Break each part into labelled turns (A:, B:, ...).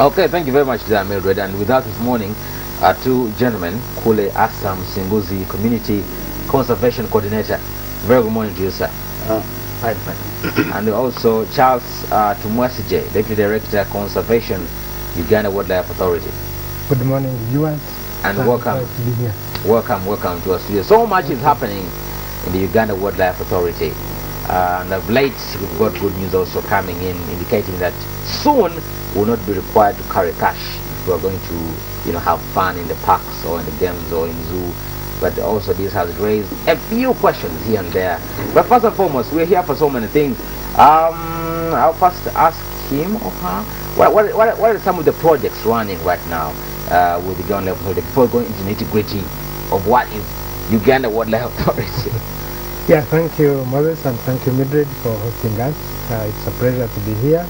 A: Okay, thank you very much, Mildred. And with us this morning are two gentlemen, Kule Assam Singuzi Community Conservation Coordinator. Very good morning to you, sir.
B: Fine, fine.
A: And also Charles Tumwasije, Deputy Director Conservation, Uganda Wildlife Authority.
C: Good morning, viewers.
A: And welcome.
C: Nice to be here.
A: Welcome to our studio. So much is happening in the Uganda Wildlife Authority. And of late, we've got good news also coming in, indicating that soon we'll not be required to carry cash if we are going to, have fun in the parks or in the games or in zoo. But also this has raised a few questions here and there. But first and foremost, we're here for so many things. I'll first ask him or her, what are some of the projects running right now with the Uganda Wildlife Authority before going into the nitty-gritty of what is Uganda Wildlife Authority?
C: Yeah, thank you, Moses, and thank you, Mildred, for hosting us. It's a pleasure to be here.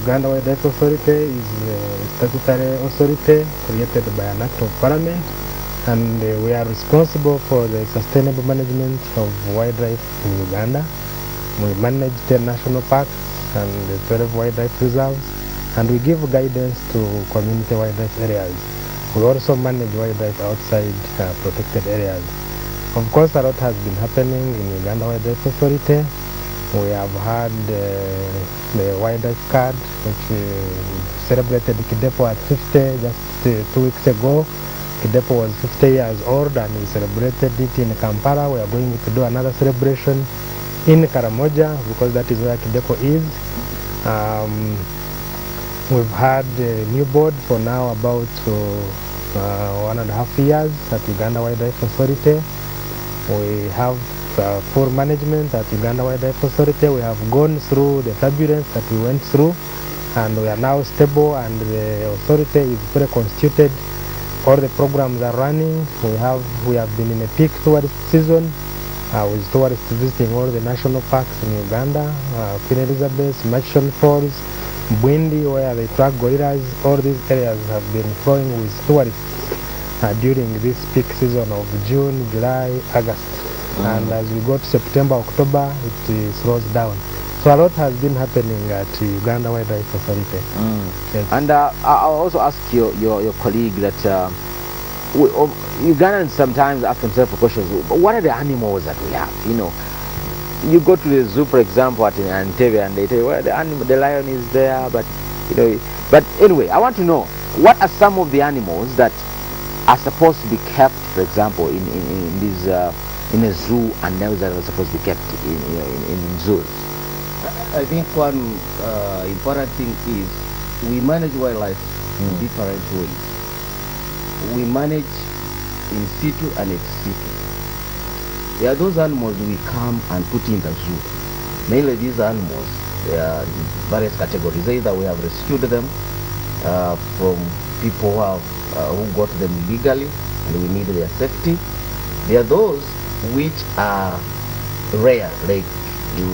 C: Uganda Wildlife Authority is a statutory authority created by an act of parliament, and we are responsible for the sustainable management of wildlife in Uganda. We manage 10 national parks and 12 wildlife reserves, and we give guidance to community wildlife areas. We also manage wildlife outside protected areas. Of course, a lot has been happening in Uganda Wildlife Authority. We have had the wildlife card, which celebrated Kidepo at 50 just 2 weeks ago. Kidepo was 50 years old, and we celebrated it in Kampala. We are going to do another celebration in Karamoja because that is where Kidepo is. We've had a new board for now about 1.5 years at Uganda Wildlife Authority. We have full management at Uganda Wildlife Authority. We have gone through the turbulence that we went through, and we are now stable, and the authority is very constituted. All the programs are running. We have been in a peak tourist season with tourists visiting all the national parks in Uganda, Queen Elizabeth, Murchison Falls, Bwindi, where they track gorillas. All these areas have been flowing with tourists during this peak season of June, July, August. And as we go to September, October, it slows down. So a lot has been happening at Uganda Wildlife Authority.
A: Yes. And I'll also ask your colleague that Ugandans sometimes ask themselves questions. What are the animals that we have? You go to the zoo, for example, at Entebbe, and they tell you, well, the lion is there, but But anyway, I want to know, what are some of the animals that are supposed to be kept, for example, in these in a zoo, and those that are supposed to be kept in zoos?
B: I think one important thing is we manage wildlife in different ways. We manage in situ and ex situ. There are those animals we come and put in the zoo. Mainly these animals, they are in various categories. Either we have rescued them from people who got them illegally and we need their safety. There are those which are rare, like you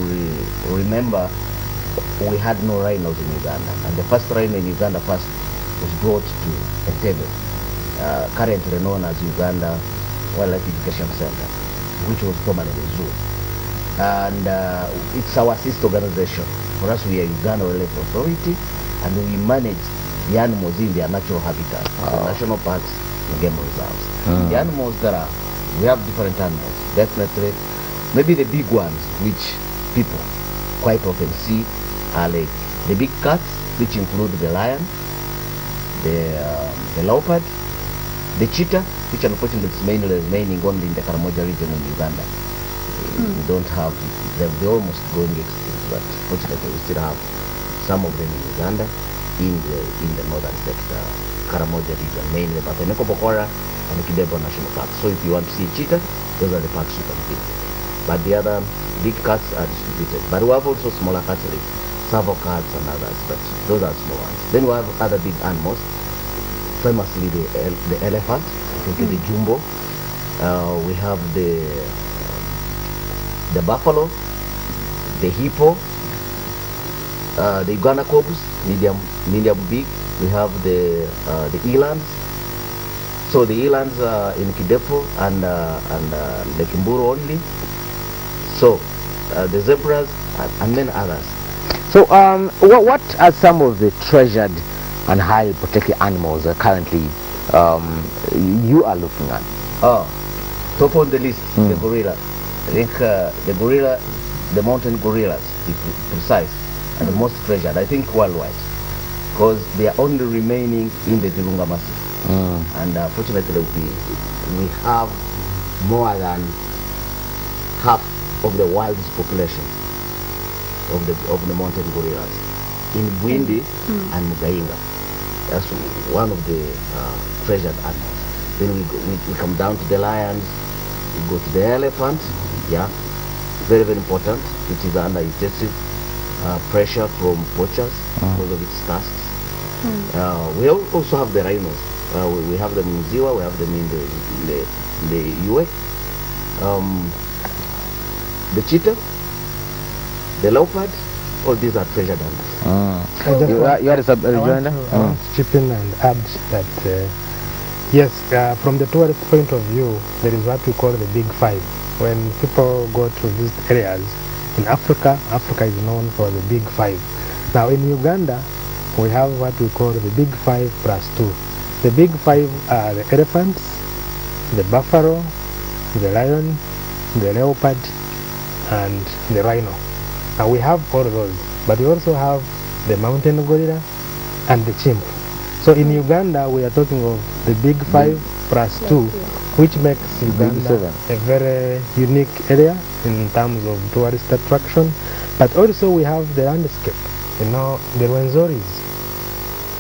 B: remember we had no rhinos in Uganda, and the first rhino in Uganda first was brought to Entebbe, currently known as Uganda Wildlife Education Center, which was formerly a zoo. And it's our sister organization. For us, we are Uganda Wildlife Authority, and we manage the animals in their natural habitat, the national parks and game reserves. The animals we have different animals, definitely. Maybe the big ones, which people quite often see, are like the big cats, which include the lion, the leopard, the cheetah, which unfortunately is mainly remaining only in the Karamoja region in Uganda. We don't have them; they're almost going extinct, but fortunately we still have some of them in Uganda, in the northern sector, Karamoja region, mainly Bateneko Bokora and Kidebo National Park. So if you want to see cheetah, those are the parks you can visit. But the other big cats are distributed. But we have also smaller cats like savo cats and others, but those are small ones. Then we have other big animals, famously the elephant, I think the jumbo. We have the buffalo, the hippo, the iguana cobs, medium big. We have the elands. So the elands are in Kidepo and Lake Mburu only. So the zebras and many others.
A: So what are some of the treasured and highly protected animals currently you are looking at?
B: Oh, top on the list, the gorilla. I think the gorilla, the mountain gorillas, to be precise, are the most treasured, I think, worldwide, because they are only remaining in the Virunga Massif. And fortunately, we have more than half of the world's population of the mountain gorillas in Bwindi and Mugainga. That's one of the treasured animals. Then we come down to the lions, we go to the elephant. Yeah, very, very important. It is under intensive pressure from poachers because of its tusks. We also have the rhinos. We have them in Ziwa, we have them in the UA. The cheetah, the leopard, all these are treasured animals.
C: I want to chip in and add that yes, from the tourist point of view, there is what we call the Big Five. When people go to visit areas in Africa, Africa is known for the Big Five. Now in Uganda, we have what we call the Big Five plus two. The Big Five are the elephants, the buffalo, the lion, the leopard, and the rhino. Now we have all those, but we also have the mountain gorilla and the chimp. So in Uganda, we are talking of the Big Five plus two, which makes Uganda a very unique area in terms of tourist attraction. But also we have the landscape, you know, the Rwenzoris.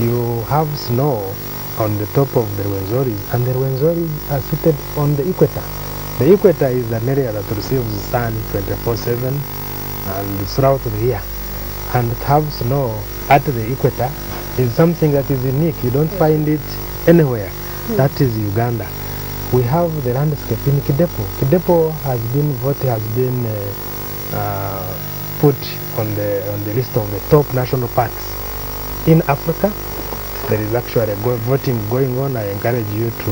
C: You have snow on the top of the Rwenzoris, and the Rwenzoris are seated on the equator. The equator is an area that receives sun 24/7 and throughout the year. And to have snow at the equator is something that is unique. You don't find it anywhere. That is Uganda. We have the landscape in Kidepo. Kidepo has been put on the list of the top national parks in Africa. There is actually voting going on. I encourage you to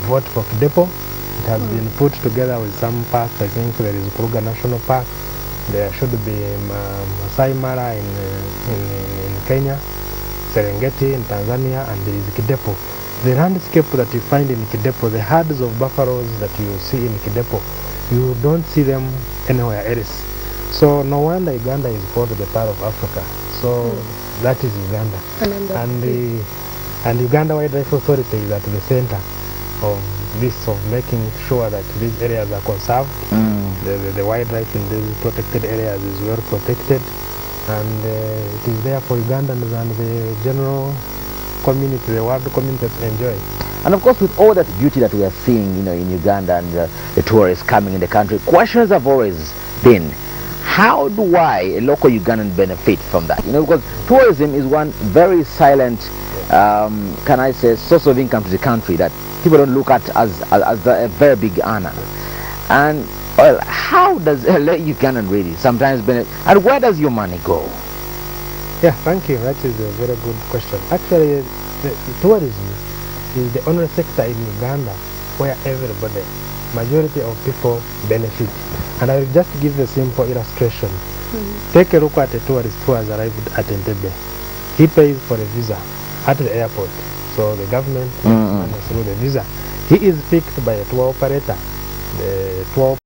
C: vote for Kidepo. It has been put together with some parks. I think there is Kruger National Park. There should be Masai Mara in Kenya, Serengeti in Tanzania, and there is Kidepo. The landscape that you find in Kidepo, the herds of buffaloes that you see in Kidepo, you don't see them anywhere else. So no wonder Uganda is called the Pearl of Africa. So that is Uganda. And Uganda Wildlife Authority is at the center of this, of making sure that these areas are conserved. The wildlife in these protected areas is well protected, and it is there for Ugandans and the general community, the world community to enjoy.
A: And of course, with all that beauty that we are seeing, you know, in Uganda and the tourists coming in the country, questions have always been, how do I, a local Ugandan, benefit from that? You know, because tourism is one very silent, can I say, source of income to the country that people don't look at as a very big honor. And well, how does a Ugandan really sometimes benefit, and where does your money go?
C: Yeah, thank you. That is a very good question. Actually, the tourism is the only sector in Uganda where everybody, majority of people benefit. And I will just give a simple illustration. Take a look at a tourist who has arrived at Entebbe. He pays for a visa at the airport. So the government makes money through the visa. He is picked by a tour operator. The tour